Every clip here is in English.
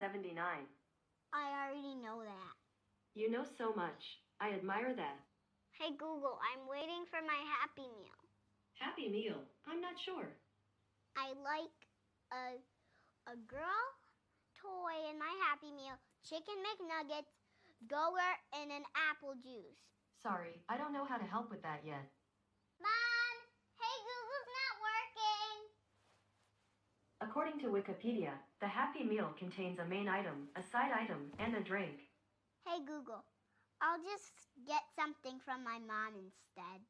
$1.79. I already know that. You know so much. I admire that. Hey Google, I'm waiting for my Happy Meal. Happy Meal? I'm not sure. I like a girl toy in my Happy Meal, chicken McNuggets, Go-Gurt, and an apple juice. Sorry, I don't know how to help with that yet. Mom! Hey, Google's not working! According to Wikipedia, the Happy Meal contains a main item, a side item, and a drink. Hey Google, I'll just get something from my mom instead.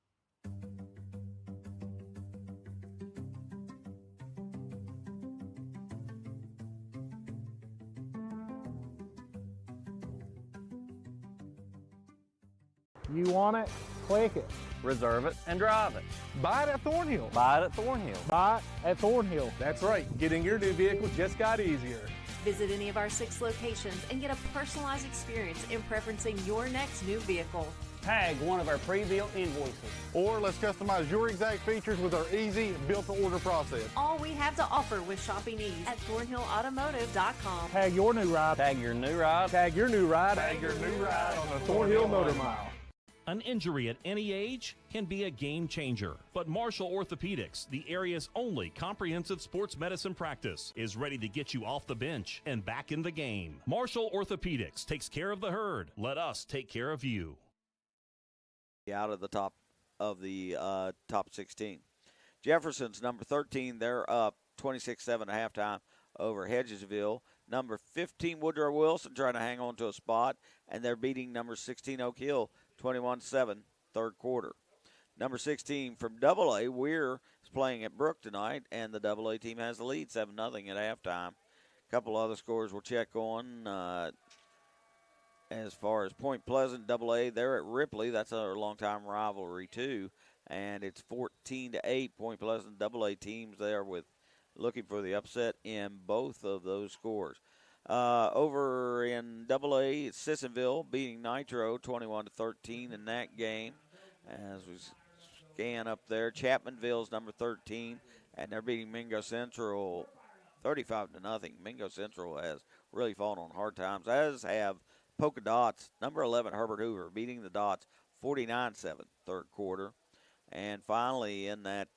You want it? Click it. Reserve it and drive it. Buy it at Thornhill. Buy it at Thornhill. Buy it at Thornhill. That's right. Getting your new vehicle just got easier. Visit any of our 6 locations and get a personalized experience in preferencing your next new vehicle. Tag one of our pre-built invoices. Or let's customize your exact features with our easy built-to-order process. All we have to offer with shopping ease at ThornhillAutomotive.com. Tag your new ride. Tag your new ride. Tag your new ride. Tag your new ride on the Thornhill Motor Mile. An injury at any age can be a game changer, but Marshall Orthopedics, the area's only comprehensive sports medicine practice, is ready to get you off the bench and back in the game. Marshall Orthopedics takes care of the herd. Let us take care of you. Out of the top 16. Jefferson's number 13, they're up 26-7 at halftime over Hedgesville. Number 15, Woodrow Wilson, trying to hang on to a spot, and they're beating number 16, Oak Hill, 21-7, third quarter. Number 16 from AA, Weir is playing at Brook tonight, and the AA team has the lead, 7-0 at halftime. A couple other scores we'll check on. As far as Point Pleasant, AA, they're at Ripley. That's a longtime rivalry, too. And it's 14-8. Point Pleasant, AA teams there with looking for the upset in both of those scores. Over in AA, it's Sissonville beating Nitro 21-13 in that game. As we scan up there, Chapmanville's number 13, and they're beating Mingo Central 35-0. Mingo Central has really fallen on hard times, as have Polka Dots, number 11, Herbert Hoover, beating the Dots 49-7, third quarter. And finally, in that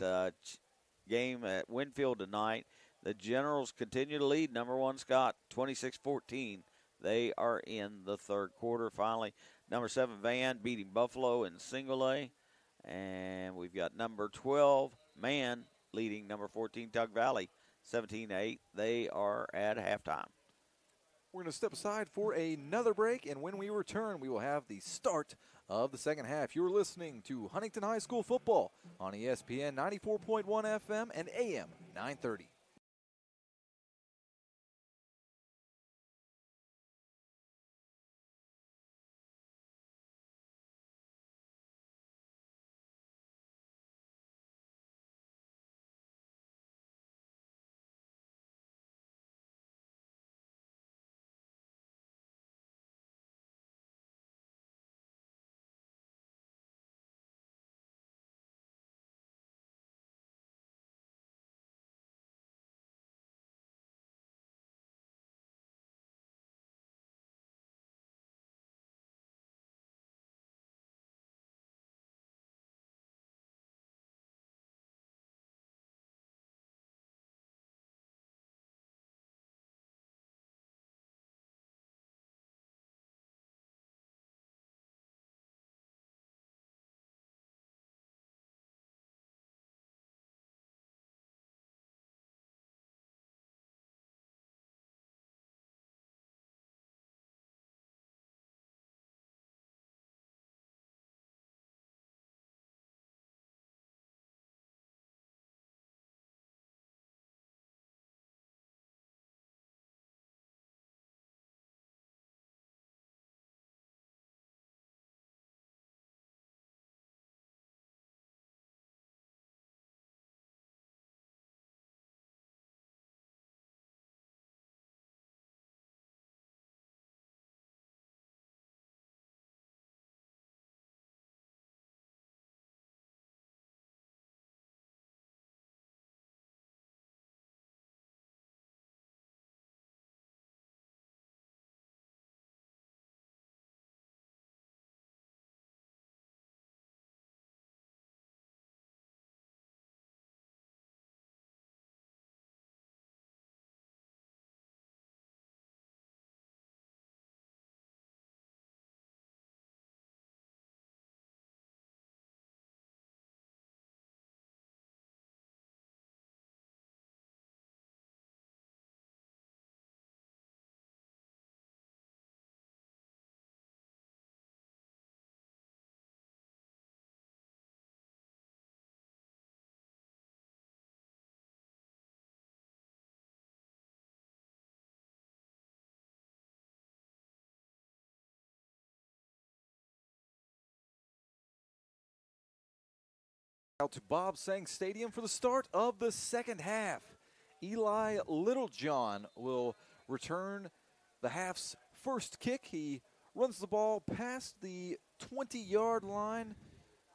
game at Winfield tonight, the Generals continue to lead. Number 1, Scott, 26-14. They are in the third quarter. Finally, number 7, Van, beating Buffalo in single A. And we've got number 12, Man, leading number 14, Tug Valley, 17-8. They are at halftime. We're going to step aside for another break, and when we return, we will have the start of the second half. You're listening to Huntington High School football on ESPN 94.1 FM and AM 930. Out to Bob Sang Stadium for the start of the second half. Eli Littlejohn will return the half's first kick. He runs the ball past the 20-yard line,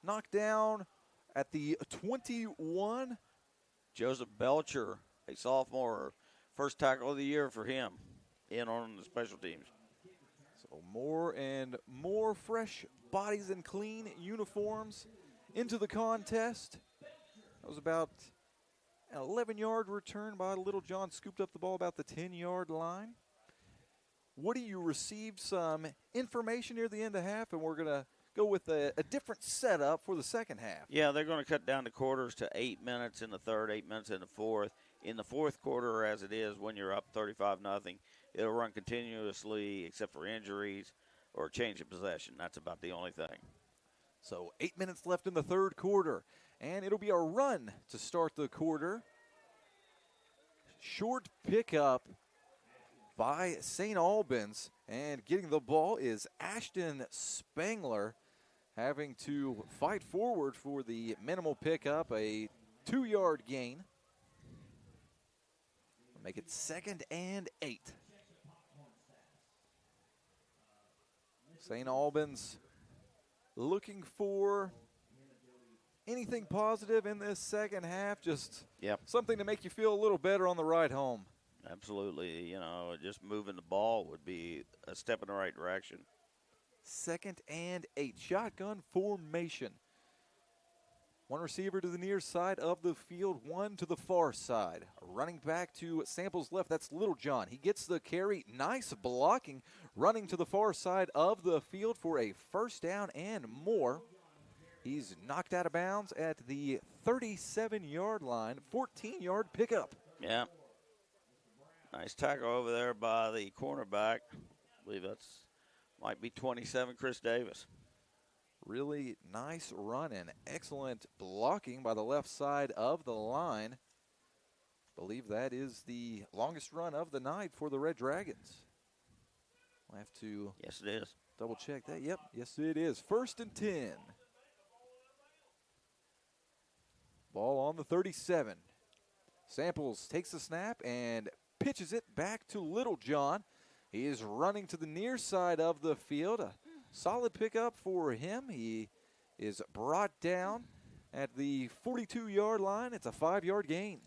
knocked down at the 21. Joseph Belcher, a sophomore, first tackle of the year for him, in on the special teams. So more and more fresh bodies and clean uniforms into the contest. That was about an 11-yard return by Littlejohn, scooped up the ball about the 10-yard line. Woody, you received some information near the end of half, and we're going to go with a different setup for the second half. Yeah, they're going to cut down the quarters to 8 minutes in the third, 8 minutes in the fourth. In the fourth quarter, as it is when you're up 35-0, it'll run continuously except for injuries or change of possession. That's about the only thing. So 8 minutes left in the third quarter, and it'll be a run to start the quarter. Short pickup by St. Albans, and getting the ball is Ashton Spangler, having to fight forward for the minimal pickup, a 2-yard gain. Make it 2nd and 8. St. Albans looking for anything positive in this second half, just something to make you feel a little better on the ride home. Absolutely. You know, just moving the ball would be a step in the right direction. 2nd and 8. Shotgun formation. One receiver to the near side of the field, one to the far side. Running back to Sample's left, that's Littlejohn. He gets the carry. Nice blocking. Running to the far side of the field for a first down and more. He's knocked out of bounds at the 37-yard line. 14-yard pickup. Yeah. Nice tackle over there by the cornerback. I believe that's might be 27, Chris Davis. Really nice run and excellent blocking by the left side of the line. Believe that is the longest run of the night for the Red Dragons. We'll have to yes, it is. Double check that. Yep, yes it is. 1st and 10. Ball on the 37. Samples takes the snap and pitches it back to Littlejohn. He is running to the near side of the field. A solid pickup for him. He is brought down at the 42-yard line. It's a 5-yard gain.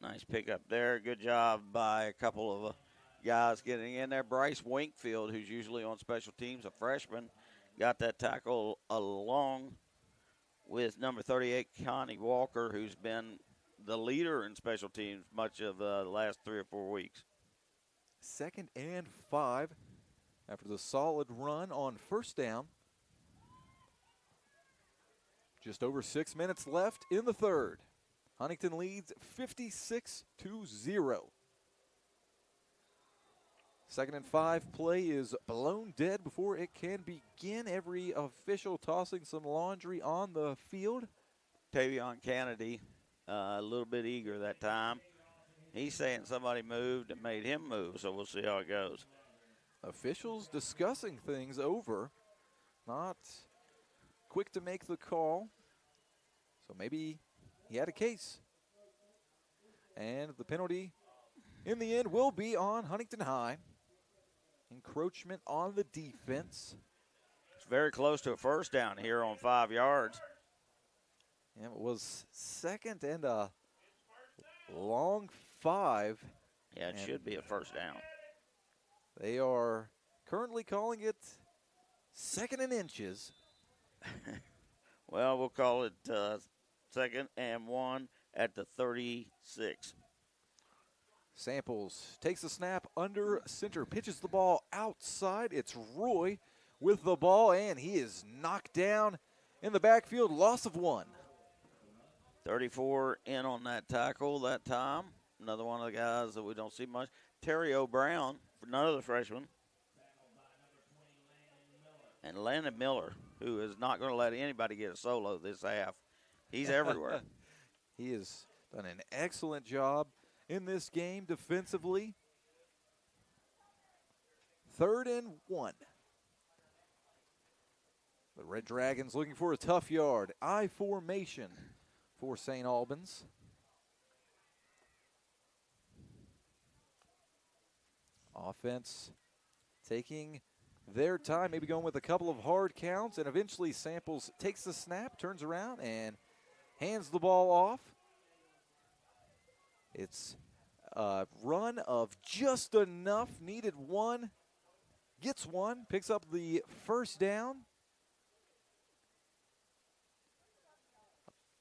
Nice pickup there. Good job by a couple of guys getting in there. Bryce Winkfield, who's usually on special teams, a freshman, got that tackle along with number 38, Connie Walker, who's been the leader in special teams much of the last 3 or 4 weeks. 2nd and 5 after the solid run on first down. Just over 6 minutes left in the third. Huntington leads 56-0. 2nd and 5 play is blown dead before it can begin. Every official tossing some laundry on the field. Tavion Kennedy, a little bit eager that time. He's saying somebody moved and made him move, so we'll see how it goes. Officials discussing things over. Not quick to make the call. So maybe he had a case. And the penalty in the end will be on Huntington High. Encroachment on the defense. It's very close to a first down here on 5 yards. Yeah, it was 2nd and a long 5. Yeah, it should be a first down. They are currently calling it 2nd and inches. Well, we'll call it 2nd and 1 at the 36. Samples takes the snap under center, pitches the ball outside. It's Roy with the ball, and he is knocked down in the backfield. Loss of 1. 34 in on that tackle that time. Another one of the guys that we don't see much. Terry O'Brown, another freshman. And Landon Miller, who is not going to let anybody get a solo this half. He's everywhere. He has done an excellent job in this game defensively. 3rd and 1. The Red Dragons looking for a tough yard. I formation for St. Albans. Offense taking their time, maybe going with a couple of hard counts, and eventually Samples takes the snap, turns around, and hands the ball off. It's a run of just enough, needed one, gets one, picks up the first down.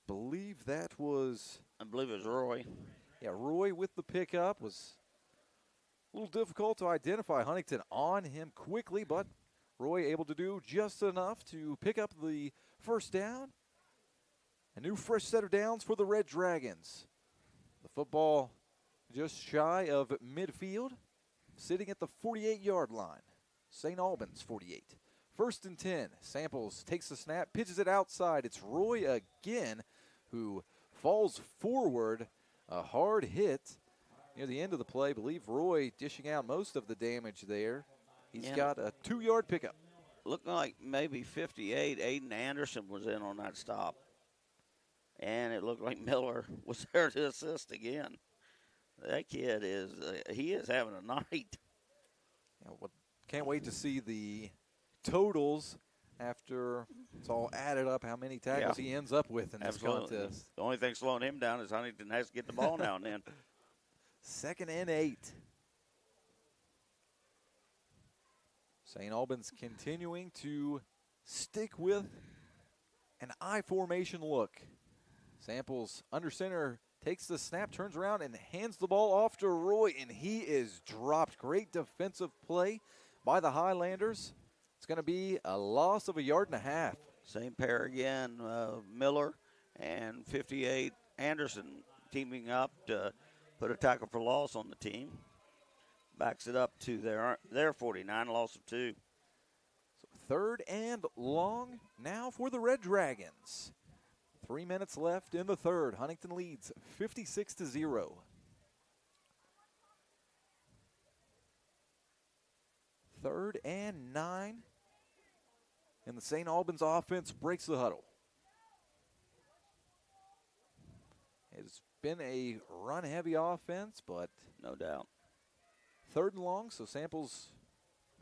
I believe it was Roy. Yeah, Roy with the pickup. Was a little difficult to identify. Huntington on him quickly, but Roy able to do just enough to pick up the first down. A new fresh set of downs for the Red Dragons. The football just shy of midfield, sitting at the 48-yard line. St. Albans 48. 1st and 10. Samples takes the snap, pitches it outside. It's Roy again who falls forward. A hard hit near the end of the play. I believe Roy dishing out most of the damage there. He's got a 2-yard pickup. Looking like maybe 58, Aiden Anderson was in on that stop. And it looked like Miller was there to assist again. That kid is, he is having a night. Yeah, well, can't wait to see the totals after it's all added up, how many tackles he ends up with in this contest. The only thing slowing him down is Huntington has to get the ball now and then. 2nd and 8. St. Albans continuing to stick with an I formation look. Samples under center, takes the snap, turns around, and hands the ball off to Roy, and he is dropped. Great defensive play by the Highlanders. It's going to be a loss of 1.5 yards. Same pair again, Miller and 58 Anderson teaming up to put a tackle for loss on the team. Backs it up to their 49, loss of 2. So 3rd and long now for the Red Dragons. 3 minutes left in the 3rd. Huntington leads 56-0. Third and 9. And the St. Albans offense breaks the huddle. It's been a run-heavy offense, but no doubt. 3rd and long, so Samples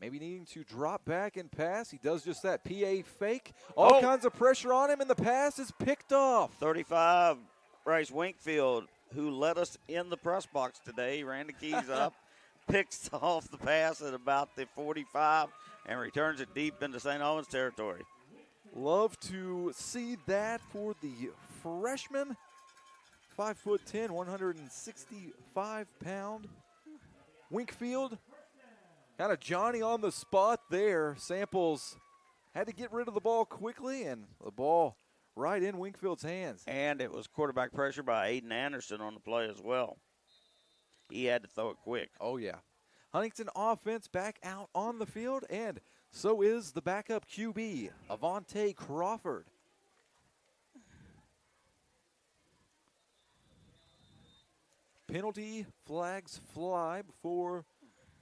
maybe needing to drop back and pass. He does just that. PA fake. All kinds of pressure on him, and the pass is picked off. 35, Bryce Winkfield, who led us in the press box today, ran the keys up, picks off the pass at about the 45, and returns it deep into St. Albans territory. Love to see that for the freshman. 5'10", 165-pound. Winkfield, kind of Johnny on the spot there. Samples had to get rid of the ball quickly, and the ball right in Winkfield's hands. And it was quarterback pressure by Aiden Anderson on the play as well. He had to throw it quick. Oh, yeah. Huntington offense back out on the field, and so is the backup QB, Avante Crawford. Penalty flags fly before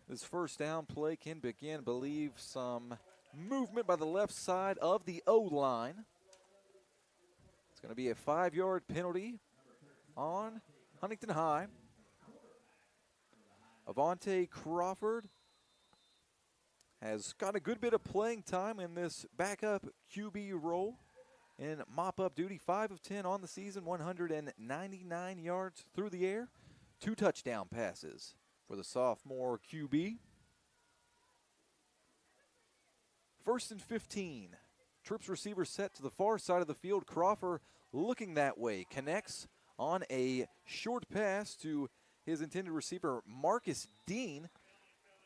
this first down play can begin. Believe some movement by the left side of the O-line. It's going to be a 5-yard penalty on Huntington High. Avante Crawford has got a good bit of playing time in this backup QB role in mop-up duty. 5 of 10 on the season, 199 yards through the air. 2 touchdown passes for the sophomore QB. 1st and 15. Trips receiver set to the far side of the field. Crawford looking that way. Connects on a short pass to his intended receiver, Marcus Dean,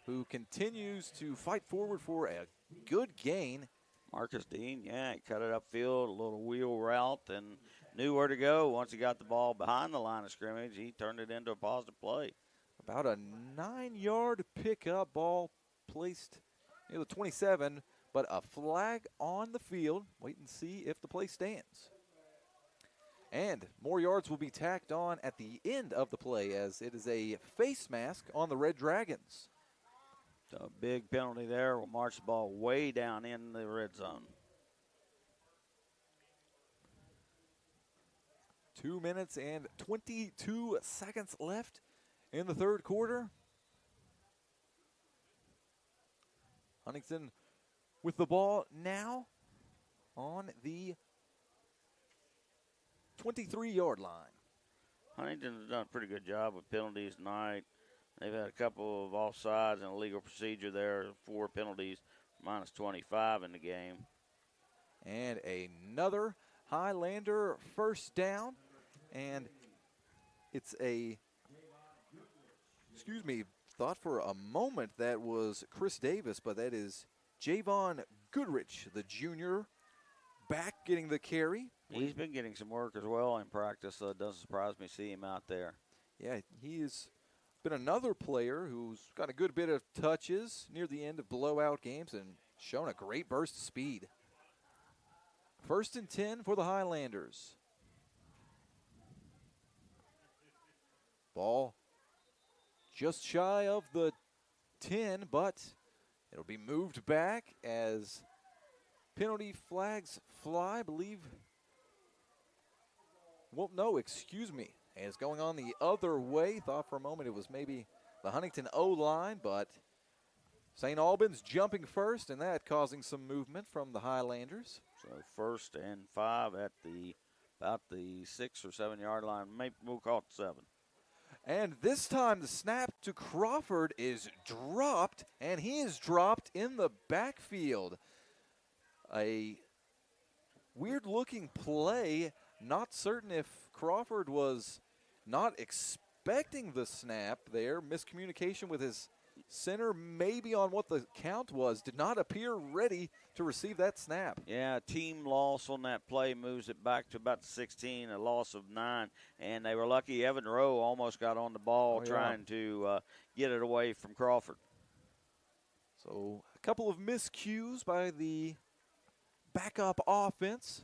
who continues to fight forward for a good gain. Marcus Dean, yeah, he cut it upfield, a little wheel route, and knew where to go. Once he got the ball behind the line of scrimmage, he turned it into a positive play. About a 9-yard pickup, ball placed near the 27, but a flag on the field. Wait and see if the play stands. And more yards will be tacked on at the end of the play, as it is a face mask on the Red Dragons. So a big penalty there will march the ball way down in the red zone. 2 minutes and 22 seconds left in the third quarter. Huntington with the ball now on the 23-yard line. Huntington's done a pretty good job with penalties tonight. They've had a couple of offsides and a legal procedure there, 4 penalties, minus 25 in the game. And another Highlander first down. And it's thought for a moment that was Chris Davis, but that is Javon Goodrich, the junior, back getting the carry. He's been getting some work as well in practice, so it doesn't surprise me to see him out there. Yeah, he's been another player who's got a good bit of touches near the end of blowout games and shown a great burst of speed. 1st and 10 for the Highlanders. Ball just shy of the 10, but it'll be moved back as penalty flags fly, I believe. Well, no, excuse me. And it's going on the other way. Thought for a moment it was maybe the Huntington O-line, but St. Albans jumping first, and that causing some movement from the Highlanders. So 1st and 5 at about the 6 or 7 yard line. Maybe we'll call it 7. And this time the snap to Crawford is dropped, and he is dropped in the backfield. A weird-looking play. Not certain if Crawford was not expecting the snap there. Miscommunication with his center, maybe on what the count was. Did not appear ready to receive that snap. Yeah, team loss on that play moves it back to about 16, a loss of 9. And they were lucky Evan Rowe almost got on the ball trying to get it away from Crawford. So a couple of miscues by the backup offense.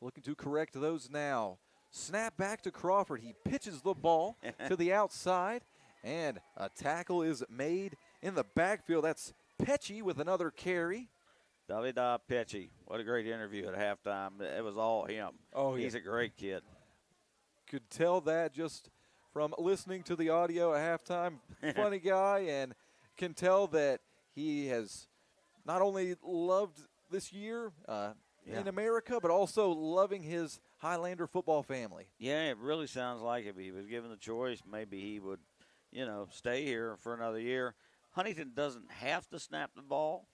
Looking to correct those now. Snap back to Crawford. He pitches the ball to the outside, and a tackle is made in the backfield. That's Pecci with another carry. Davida Pecci. What a great interview at halftime. It was all him. Oh, yeah. He's a great kid. Could tell that just from listening to the audio at halftime. Funny guy, and can tell that he has not only loved this year in America, but also loving his Highlander football family. Yeah, it really sounds like if he was given the choice, maybe he would, stay here for another year. Huntington doesn't have to snap the ball.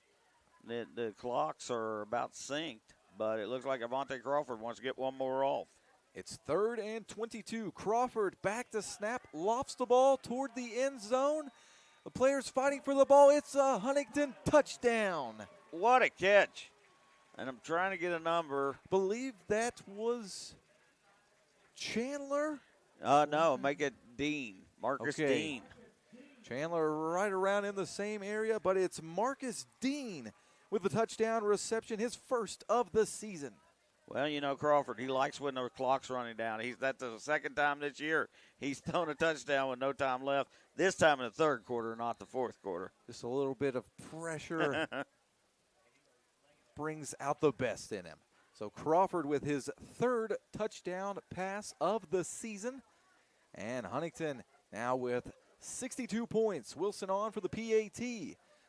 The clocks are about synced, but it looks like Avante Crawford wants to get one more off. It's 3rd and 22. Crawford back to snap, lofts the ball toward the end zone. The players fighting for the ball. It's a Huntington touchdown. What a catch. And I'm trying to get a number. Believe that was Chandler? No, make it Dean. Marcus Dean. Chandler right around in the same area, but it's Marcus Dean with the touchdown reception, his first of the season. Well, Crawford, he likes when the clock's running down. That's the second time this year he's thrown a touchdown with no time left, this time in the third quarter, not the fourth quarter. Just a little bit of pressure brings out the best in him. So Crawford with his 3rd touchdown pass of the season. And Huntington now with 62 points. Wilson on for the PAT.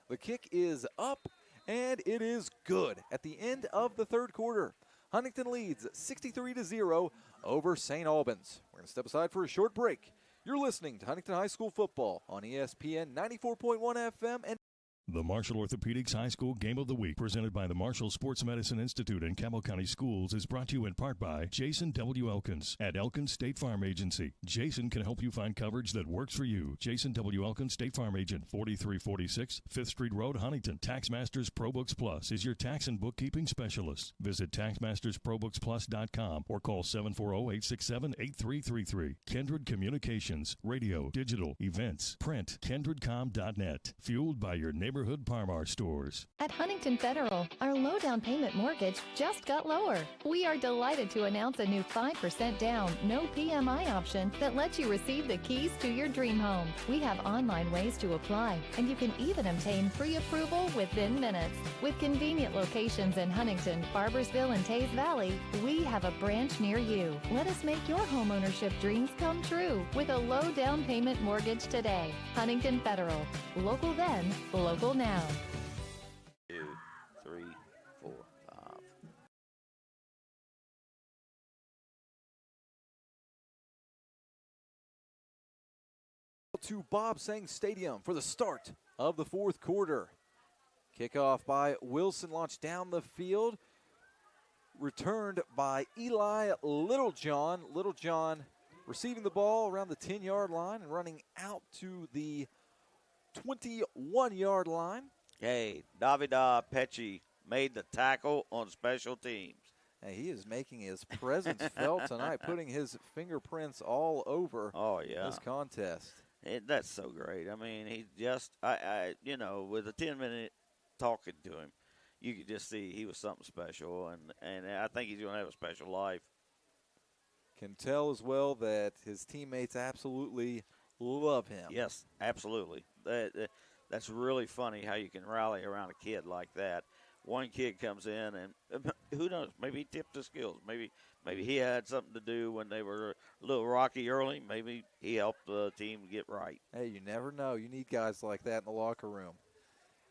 The kick is up, and it is good at the end of the third quarter. Huntington leads 63-0 over St. Albans. We're going to step aside for a short break. You're listening to Huntington High School football on ESPN 94.1 FM and The Marshall Orthopedics High School Game of the Week, presented by the Marshall Sports Medicine Institute and Campbell County Schools, is brought to you in part by Jason W. Elkins at Elkins State Farm Agency. Jason can help you find coverage that works for you. Jason W. Elkins, State Farm Agent, 4346 5th Street Road, Huntington. TaxMasters ProBooks Plus is your tax and bookkeeping specialist. Visit TaxMastersProBooksPlus.com or call 740-867-8333. Kindred Communications, radio, digital, events, print, kindredcom.net. Fueled by your neighborhood neighborhood Par-Mar stores. At Huntington Federal, our low down payment mortgage just got lower. We are delighted to announce a new 5% down, no PMI option that lets you receive the keys to your dream home. We have online ways to apply, and you can even obtain pre-approval within minutes. With convenient locations in Huntington, Barbersville, and Tays Valley, we have a branch near you. Let us make your homeownership dreams come true with a low down payment mortgage today. Huntington Federal. Local then, local now. 2, 3, 4, 5. To Bob Sang Stadium for the start of the fourth quarter. Kickoff by Wilson, launched down the field. Returned by Eli Littlejohn. Littlejohn receiving the ball around the 10-yard line and running out to the 21-yard line. Hey, Davida Pecci made the tackle on special teams. Hey, he is making his presence felt tonight, putting his fingerprints all over this contest. That's so great. I mean, he just, with a 10-minute talking to him, you could just see he was something special, and I think he's going to have a special life. Can tell as well that his teammates absolutely love him. Yes, absolutely. That's really funny how you can rally around a kid like that. One kid comes in, and who knows, maybe he tipped his skills. Maybe he had something to do when they were a little rocky early. Maybe he helped the team get right. Hey, you never know. You need guys like that in the locker room.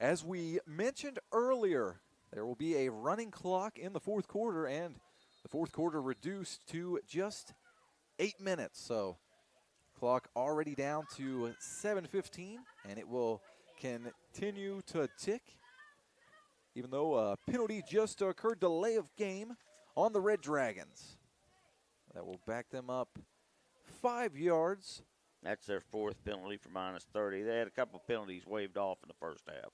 As we mentioned earlier, there will be a running clock in the fourth quarter, and the fourth quarter reduced to just 8 minutes. So clock already down to 7:15, and it will continue to tick. Even though a penalty just occurred, delay of game on the Red Dragons. That will back them up 5 yards. That's their fourth penalty for -30. They had a couple of penalties waved off in the first half.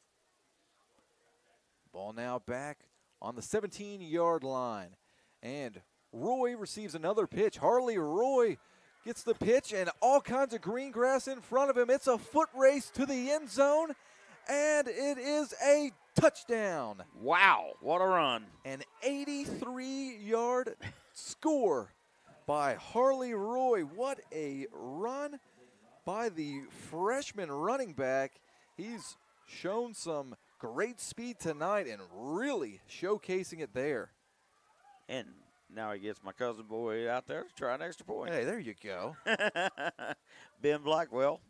Ball now back on the 17-yard line. And Roy receives another pitch. Harley Roy gets the pitch and all kinds of green grass in front of him. It's a foot race to the end zone, and it is a touchdown. Wow, what a run. An 83-yard score by Harley Roy. What a run by the freshman running back. He's shown some great speed tonight and really showcasing it there. And now he gets my cousin boy out there to try an extra point. Hey, there you go. Ben Blackwell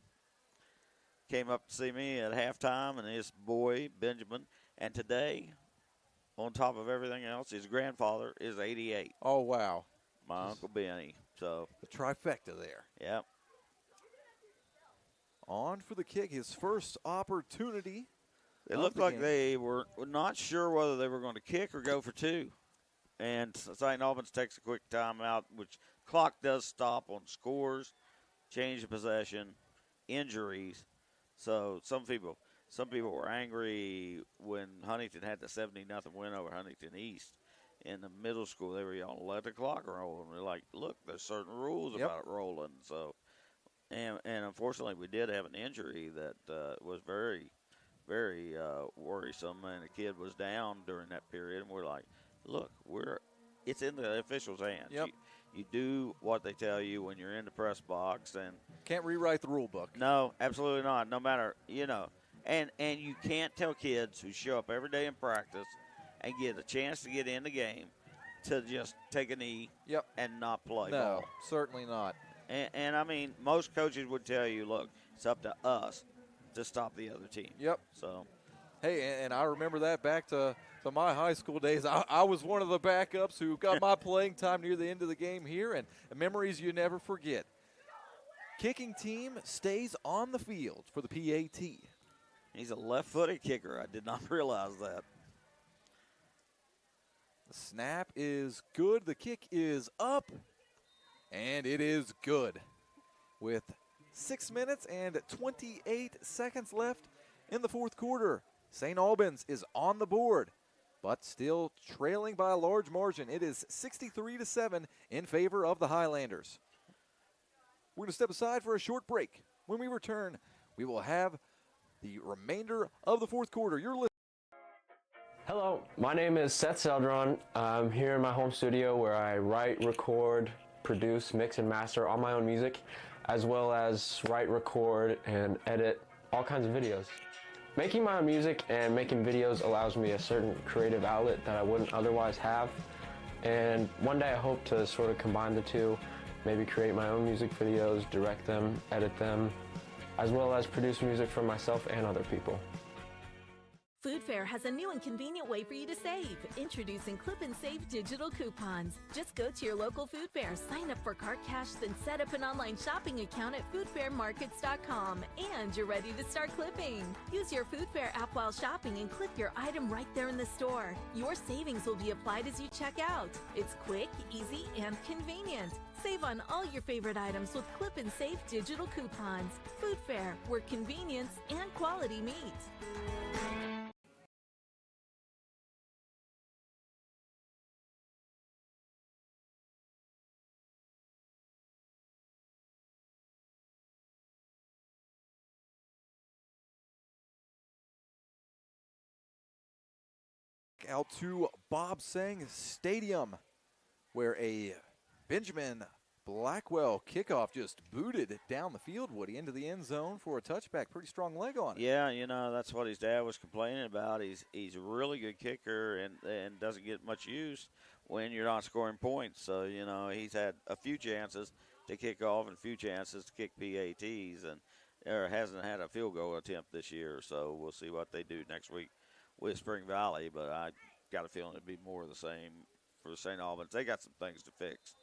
came up to see me at halftime, and his boy, Benjamin. And today, on top of everything else, his grandfather is 88. Oh, wow. My Uncle Benny. So the trifecta there. Yep. On for the kick, his first opportunity. It looked like they were not sure whether they were going to kick or go for two. And St. Albans takes a quick timeout, which clock does stop on scores, change of possession, injuries. So some people were angry when Huntington had the 70-0 win over Huntington East. In the middle school, they were yelling, let the clock roll. And they're like, look, there's certain rules about rolling. So, and unfortunately, we did have an injury that was very, very worrisome. And the kid was down during that period. And we're like, look, it's in the officials' hands. Yep. You do what they tell you when you're in the press box. And can't rewrite the rule book. No, absolutely not. No matter, And you can't tell kids who show up every day in practice and get a chance to get in the game to just take a knee and not play ball. No, certainly not. And I mean, most coaches would tell you, look, it's up to us to stop the other team. Yep. So, hey, and I remember that back to my high school days. I was one of the backups who got my playing time near the end of the game here, and memories you never forget. Kicking team stays on the field for the PAT. He's a left-footed kicker. I did not realize that. The snap is good. The kick is up. And it is good. With 6 minutes and 28 seconds left in the fourth quarter, St. Albans is on the board, but still trailing by a large margin. It is 63-7 in favor of the Highlanders. We're going to step aside for a short break. When we return, we will have the remainder of the fourth quarter. You're listening. Hello, my name is Seth Seldron. I'm here in my home studio where I write, record, produce, mix, and master all my own music, as well as write, record, and edit all kinds of videos. Making my own music and making videos allows me a certain creative outlet that I wouldn't otherwise have. And one day I hope to sort of combine the two, maybe create my own music videos, direct them, edit them, as well as produce music for myself and other people. Food Fair has a new and convenient way for you to save. Introducing Clip and Save digital coupons. Just go to your local Food Fair, sign up for Cart Cash, then set up an online shopping account at foodfairmarkets.com, and you're ready to start clipping. Use your Food Fair app while shopping and clip your item right there in the store. Your savings will be applied as you check out. It's quick, easy, and convenient. Save on all your favorite items with Clip and Save digital coupons. Food Fair, where convenience and quality meet. Out to Bob Sang Stadium, where a Benjamin Blackwell kickoff just booted down the field, Woody, into the end zone for a touchback. Pretty strong leg on it. Yeah, you know, that's what his dad was complaining about. He's a really good kicker and doesn't get much use when you're not scoring points. So, you know, he's had a few chances to kick off and a few chances to kick PATs, and hasn't had a field goal attempt this year. So we'll see what they do next week with Spring Valley, but I got a feeling it'd be more of the same for St. Albans. They got some things to fix.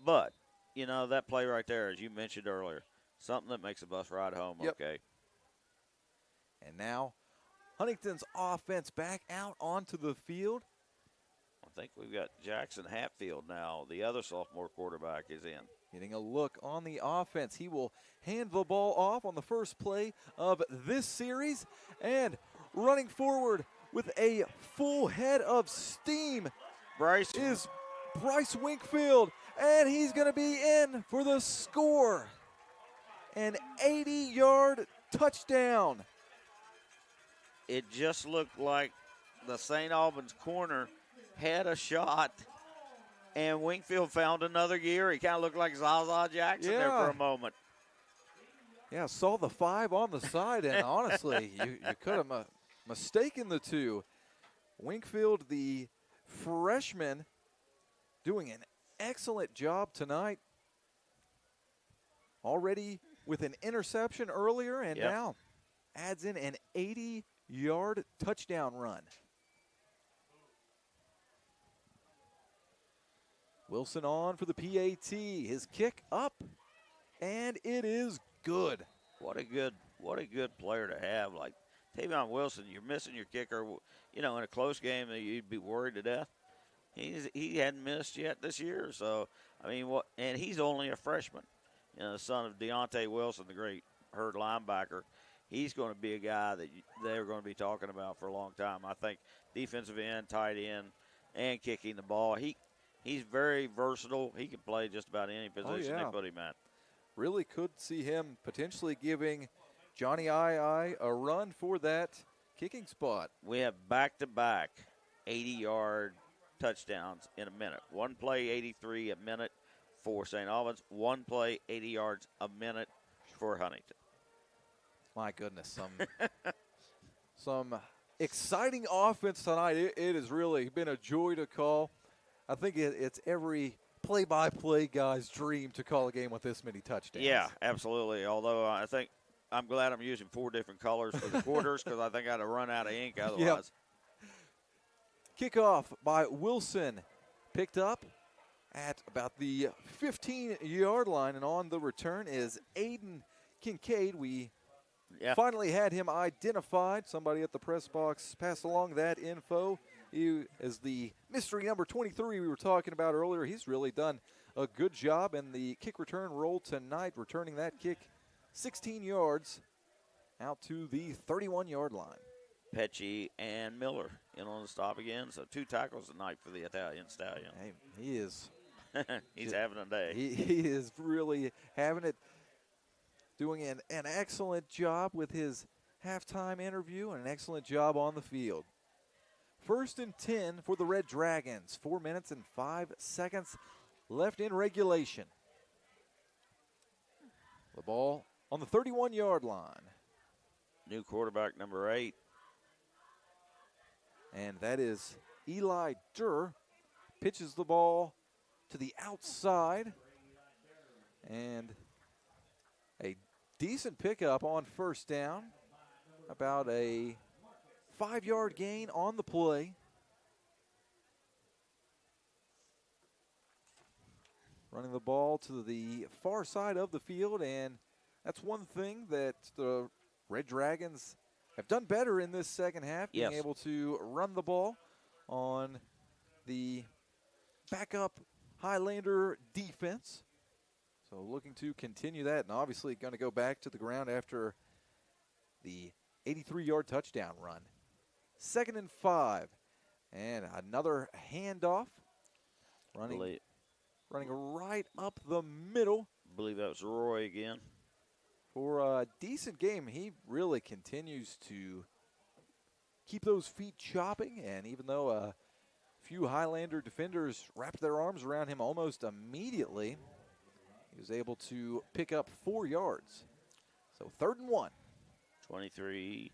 But, you know, that play right there, as you mentioned earlier, something that makes a bus ride home, Yep. okay? And now Huntington's offense back out onto the field. I think we've got Jackson Hatfield now. The other sophomore quarterback is in. Getting a look on the offense. He will hand the ball off on the first play of this series. And running forward with a full head of steam is Bryce Winkfield. And he's going to be in for the score. An 80-yard touchdown. It just looked like the St. Albans corner had a shot, and Winkfield found another gear. He kind of looked like Zaza Jackson there for a moment. Yeah, saw the 5 on the side, and honestly, you could have mistaken the two. Winkfield, the freshman, doing an excellent job tonight. Already with an interception earlier, and now adds in an 80-yard touchdown run. Wilson on for the PAT. His kick up, and it is good. What a good player to have. Like Tavion Wilson, you're missing your kicker. You know, in a close game, you'd be worried to death. He hadn't missed yet this year. So, I mean, and he's only a freshman. You know, the son of Deontay Wilson, the great Herd linebacker. He's going to be a guy that they're going to be talking about for a long time. I think defensive end, tight end, and kicking the ball. He's very versatile. He can play just about any position they put him at. Really could see him potentially giving Johnny I a run for that kicking spot. We have back-to-back 80-yard touchdowns in a minute. One play, 83 a minute for St. Albans. One play, 80 yards a minute for Huntington. My goodness, some exciting offense tonight. It has really been a joy to call. I think it's every play-by-play guy's dream to call a game with this many touchdowns. Yeah, absolutely. Although I'm glad I'm using 4 different colors for the quarters because I think I'd have run out of ink otherwise. Yep. Kickoff by Wilson, picked up at about the 15-yard line, and on the return is Aiden Kincaid. We finally had him identified. Somebody at the press box passed along that info. He is the mystery number 23 we were talking about earlier. He's really done a good job in the kick return roll tonight, returning that kick 16 yards out to the 31-yard line. Pecci and Miller in on the stop again. So 2 tackles tonight for the Italian Stallion. Hey, he is. He's having a day. He is really having it, doing an excellent job with his halftime interview and an excellent job on the field. 1st and 10 for the Red Dragons. 4 minutes and 5 seconds left in regulation. The ball on the 31-yard line. New quarterback, number 8. And that is Eli Durr. Pitches the ball to the outside. And a decent pickup on 1st down. About a 5-yard gain on the play. Running the ball to the far side of the field, and that's one thing that the Red Dragons have done better in this second half, being able to run the ball on the backup Highlander defense. So looking to continue that, and obviously going to go back to the ground after the 83-yard touchdown run. 2nd and 5, and another handoff. Running right up the middle. I believe that was Roy again. For a decent game, he really continues to keep those feet chopping, and even though a few Highlander defenders wrapped their arms around him almost immediately, he was able to pick up 4 yards. So 3rd and 1. 23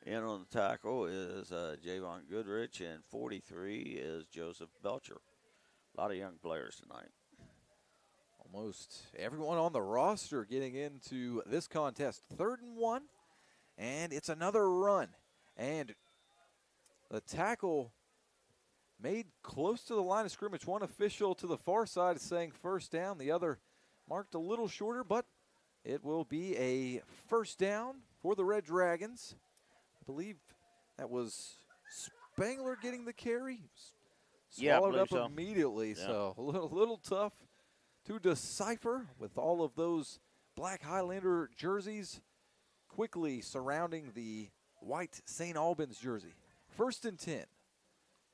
in on the tackle is Javon Goodrich, and 43 is Joseph Belcher. A lot of young players tonight. Almost everyone on the roster getting into this contest. 3rd and 1, and it's another run. And the tackle made close to the line of scrimmage. One official to the far side is saying 1st down. The other marked a little shorter, but it will be a 1st down for the Red Dragons. I believe that was Spangler getting the carry. Swallowed up immediately, so a little tough to decipher with all of those black Highlander jerseys quickly surrounding the white St. Albans jersey. 1st and 10.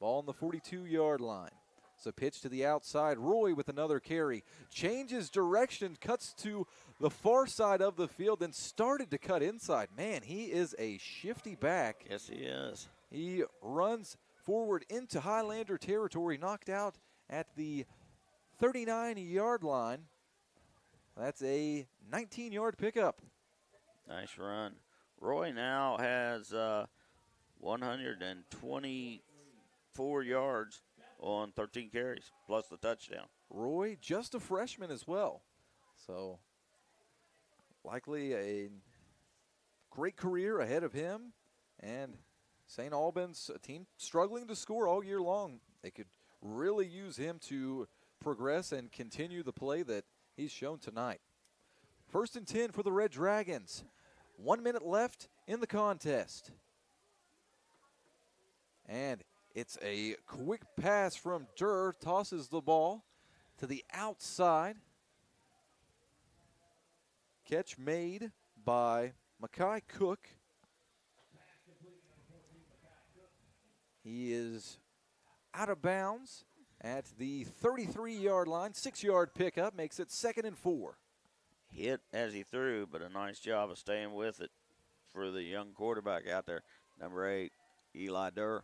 Ball on the 42-yard line. So pitch to the outside. Roy with another carry. Changes direction, cuts to the far side of the field, and started to cut inside. Man, he is a shifty back. Yes, he is. He runs forward into Highlander territory, knocked out at the 39-yard line. That's a 19-yard pickup. Nice run. Roy now has 124 yards on 13 carries, plus the touchdown. Roy, just a freshman as well. So likely a great career ahead of him. And St. Albans, a team struggling to score all year long. They could really use him to progress and continue the play that he's shown tonight. 1st and 10 for the Red Dragons. 1 minute left in the contest. And it's a quick pass from Durr, tosses the ball to the outside. Catch made by Mackay Cook. He is out of bounds at the 33-yard line. 6-yard pickup makes it 2nd and 4. Hit as he threw, but a nice job of staying with it for the young quarterback out there, number 8, Eli Durr.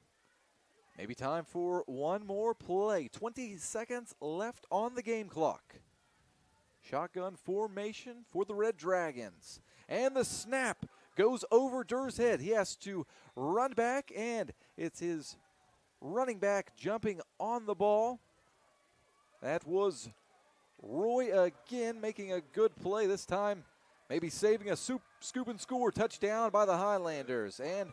Maybe time for one more play. 20 seconds left on the game clock. Shotgun formation for the Red Dragons. And the snap goes over Durr's head. He has to run back, and it's his running back jumping on the ball. That was Roy again making a good play this time. Maybe saving a scoop and score touchdown by the Highlanders. And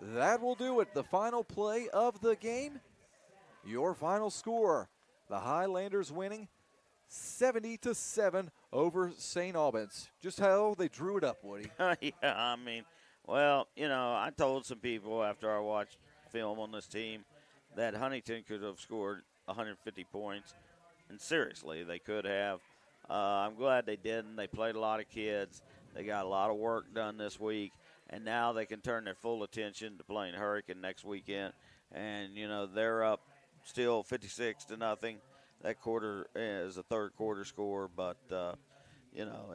that will do it. The final play of the game. Your final score. The Highlanders winning 70-7 over St. Albans. Just how they drew it up, Woody. Yeah, I mean, well, you know, I told some people after I watched film on this team that Huntington could have scored 150 points. And seriously, they could have. I'm glad they didn't. They played a lot of kids. They got a lot of work done this week. And now they can turn their full attention to playing Hurricane next weekend. And, you know, they're up still 56-0. That quarter is a third quarter score. But, you know,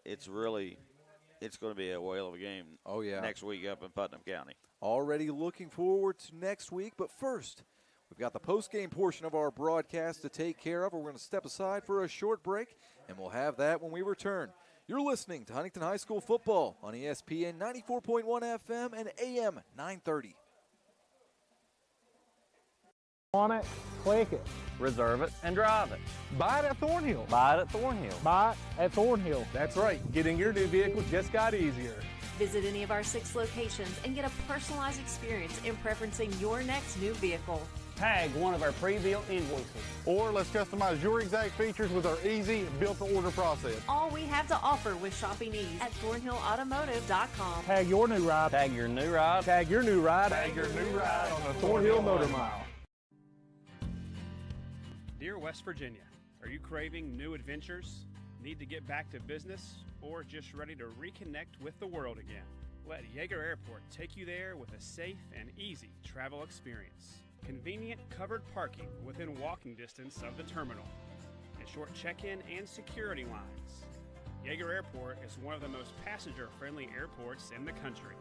it's really it's going to be a whale of a game. Oh, yeah. Next week up in Putnam County. Already looking forward to next week, but first, we've got the post-game portion of our broadcast to take care of. We're going to step aside for a short break, and we'll have that when we return. You're listening to Huntington High School football on ESPN 94.1 FM and AM 930. On it, click it. Reserve it and drive it. Buy it at Thornhill. Buy it at Thornhill. Buy it at Thornhill. That's right. Getting your new vehicle just got easier. Visit any of our 6 locations and get a personalized experience in preferencing your next new vehicle. Tag one of our pre-built invoices. Or let's customize your exact features with our easy built-to-order process. All we have to offer with shopping ease at ThornhillAutomotive.com. Tag your new ride. Tag your new ride. Tag your new ride. Tag your new ride on the Thornhill Motor Mile. Dear West Virginia, are you craving new adventures, need to get back to business, or just ready to reconnect with the world again? Let Yeager Airport take you there with a safe and easy travel experience. Convenient covered parking within walking distance of the terminal, and short check-in and security lines. Yeager Airport is one of the most passenger-friendly airports in the country.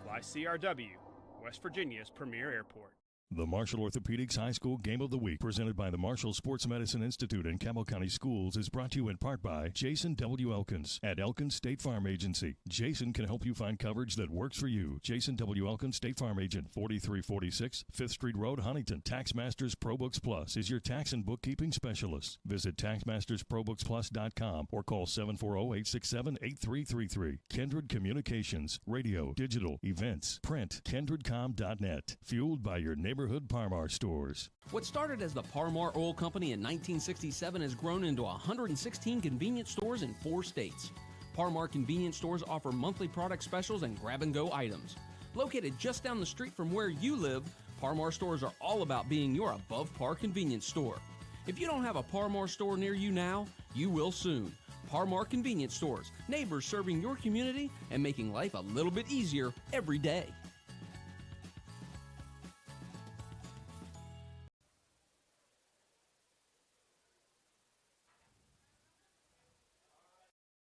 Fly CRW, West Virginia's premier airport. The Marshall Orthopedics High School Game of the Week, presented by the Marshall Sports Medicine Institute and Campbell County Schools, is brought to you in part by Jason W. Elkins at Elkins State Farm Agency. Jason can help you find coverage that works for you. Jason W. Elkins, State Farm Agent, 4346 5th Street Road, Huntington. TaxMasters ProBooks Plus is your tax and bookkeeping specialist. Visit TaxMastersProBooksPlus.com or call 740-867-8333. Kindred Communications, radio, digital, events, print, KindredCom.net. Fueled by your neighborhood Parmar stores. What started as the Parmar Oil Company in 1967 has grown into 116 convenience stores in 4 states. Parmar convenience stores offer monthly product specials and grab-and-go items. Located just down the street from where you live, Parmar stores are all about being your above-par convenience store. If you don't have a Parmar store near you now, you will soon. Parmar Convenience Stores, neighbors serving your community and making life a little bit easier every day.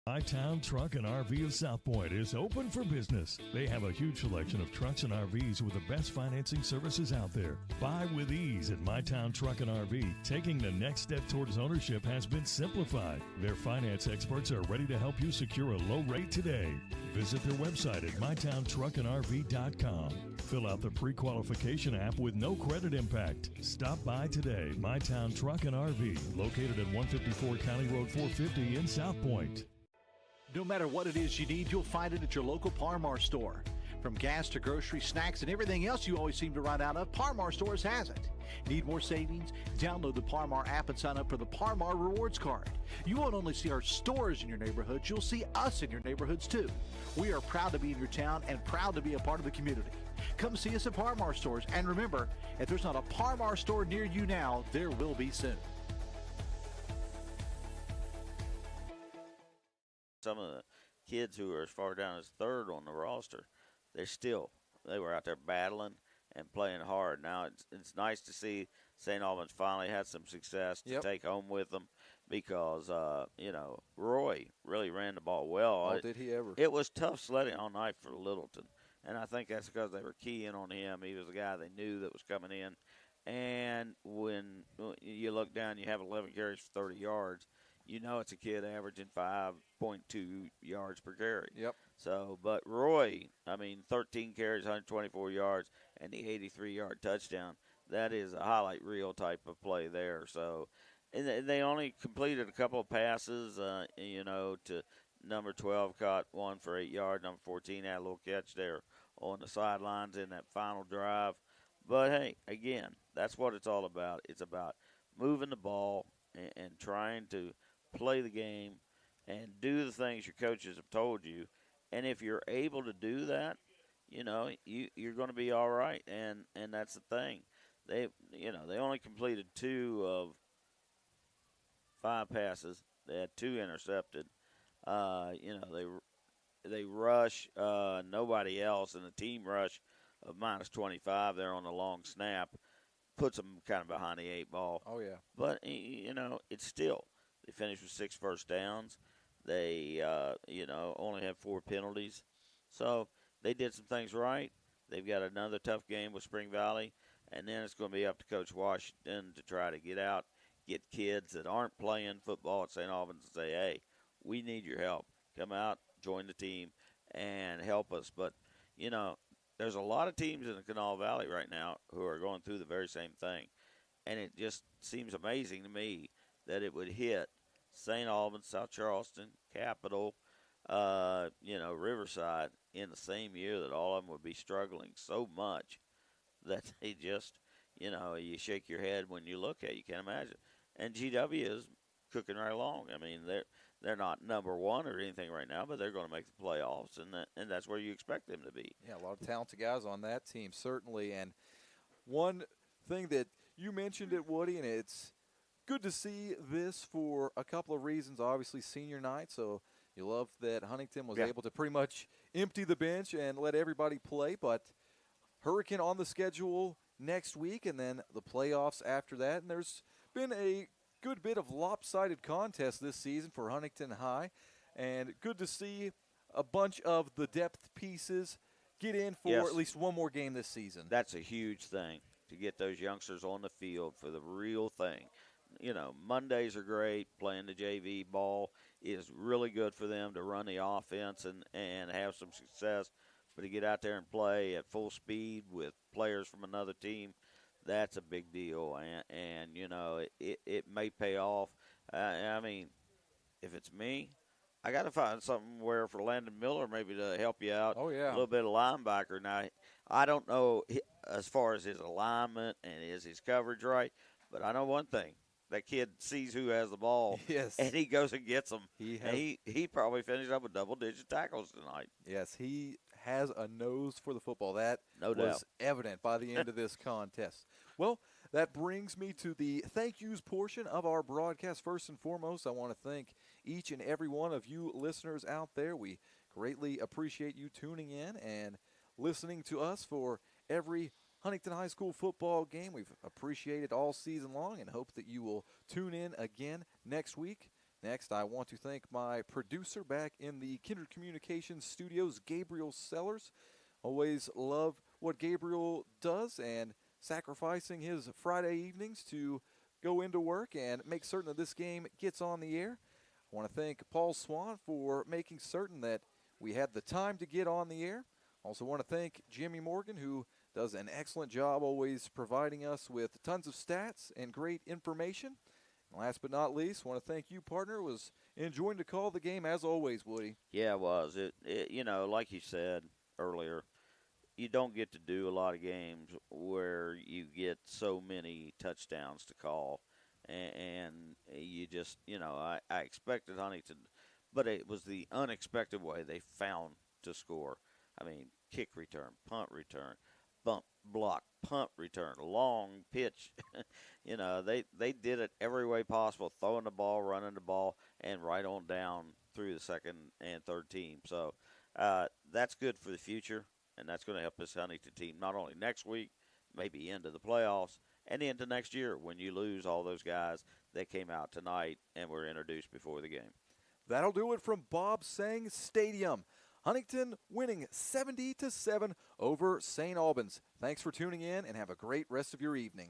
My Town Truck and RV of South Point is open for business. They have a huge selection of trucks and RVs with the best financing services out there. Buy with ease at My Town Truck and RV. Taking the next step towards ownership has been simplified. Their finance experts are ready to help you secure a low rate today. Visit their website at mytowntruckandrv.com. Fill out the pre-qualification app with no credit impact. Stop by today. My Town Truck and RV, located at 154 County Road 450 in South Point. No matter what it is you need, you'll find it at your local Parmar store. From gas to grocery, snacks, and everything else you always seem to run out of, Parmar Stores has it. Need more savings? Download the Parmar app and sign up for the Parmar Rewards Card. You won't only see our stores in your neighborhoods, you'll see us in your neighborhoods too. We are proud to be in your town and proud to be a part of the community. Come see us at Parmar Stores, and remember, if there's not a Parmar store near you now, there will be soon. Some of the kids who are as far down as third on the roster, they were out there battling and playing hard. Now it's nice to see St. Albans finally had some success to take home with them because Roy really ran the ball well. Oh, did he ever? It was tough sledding all night for Littleton, and I think that's because they were keying on him. He was the guy they knew that was coming in, and when you look down, you have 11 carries for 30 yards. You know it's a kid averaging 5.2 yards per carry. Yep. So, but Roy, 13 carries, 124 yards, and the 83-yard touchdown. That is a highlight reel type of play there. So, and they only completed a couple of passes, to number 12 caught one for 8 yards. Number 14 had a little catch there on the sidelines in that final drive. But, hey, again, that's what it's all about. It's about moving the ball and trying to play the game and do the things your coaches have told you. And if you're able to do that, you're going to be all right. And that's the thing. They only completed 2 of 5 passes. They had 2 intercepted. They rush nobody else, and the team rush of -25 there on the long snap puts them kind of behind the 8 ball. Oh, yeah. But, it's still. They finished with 6 first downs. They, only have 4 penalties. So they did some things right. They've got another tough game with Spring Valley, and then it's going to be up to Coach Washington to try to get kids that aren't playing football at St. Albans and say, hey, we need your help. Come out, join the team, and help us. But, there's a lot of teams in the Kanawha Valley right now who are going through the very same thing. And it just seems amazing to me that it would hit St. Albans, South Charleston, Capital, Riverside in the same year, that all of them would be struggling so much that they just, you shake your head when you look at it. You can't imagine. And GW is cooking right along. I mean, they're not number one or anything right now, but they're going to make the playoffs, and that's where you expect them to be. Yeah, a lot of talented guys on that team, certainly. And one thing that you mentioned it, Woody, and it's good to see this for a couple of reasons. Obviously, senior night, so you love that Huntington was able to pretty much empty the bench and let everybody play. But Hurricane on the schedule next week, and then the playoffs after that. And there's been a good bit of lopsided contest this season for Huntington High, and good to see a bunch of the depth pieces get in for at least one more game this season. That's a huge thing, to get those youngsters on the field for the real thing. Mondays are great. Playing the JV ball is really good for them to run the offense and have some success. But to get out there and play at full speed with players from another team, that's a big deal. And it may pay off. I mean, if it's me, I got to find somewhere for Landon Miller maybe to help you out. Oh, yeah. A little bit of linebacker. Now, I don't know as far as his alignment and is his coverage right, but I know one thing. That kid sees who has the ball, and he goes and gets them. He probably finished up with double-digit tackles tonight. Yes, he has a nose for the football. That no was doubt evident by the end of this contest. Well, that brings me to the thank yous portion of our broadcast. First and foremost, I want to thank each and every one of you listeners out there. We greatly appreciate you tuning in and listening to us for every Huntington High School football game. We've appreciated all season long and hope that you will tune in again next week. Next, I want to thank my producer back in the KINDRED Communications studios, Gabriel Sellers. Always love what Gabriel does and sacrificing his Friday evenings to go into work and make certain that this game gets on the air. I want to thank Paul Swan for making certain that we had the time to get on the air. Also want to thank Jimmy Morgan, who does an excellent job always providing us with tons of stats and great information. And last but not least, I want to thank you, partner. It was enjoying to call the game as always, Woody. Yeah, it was. It like you said earlier, you don't get to do a lot of games where you get so many touchdowns to call. And you just, I expected Huntington, but it was the unexpected way they found to score. I mean, kick return, punt return, bump, block, punt return, long pitch. They did it every way possible, throwing the ball, running the ball, and right on down through the second and third team. So that's good for the future, and that's going to help this Huntington team not only next week, maybe into the playoffs, and into next year when you lose all those guys that came out tonight and were introduced before the game. That'll do it from Bob Sang Stadium. Huntington winning 70-7 over St. Albans. Thanks for tuning in and have a great rest of your evening.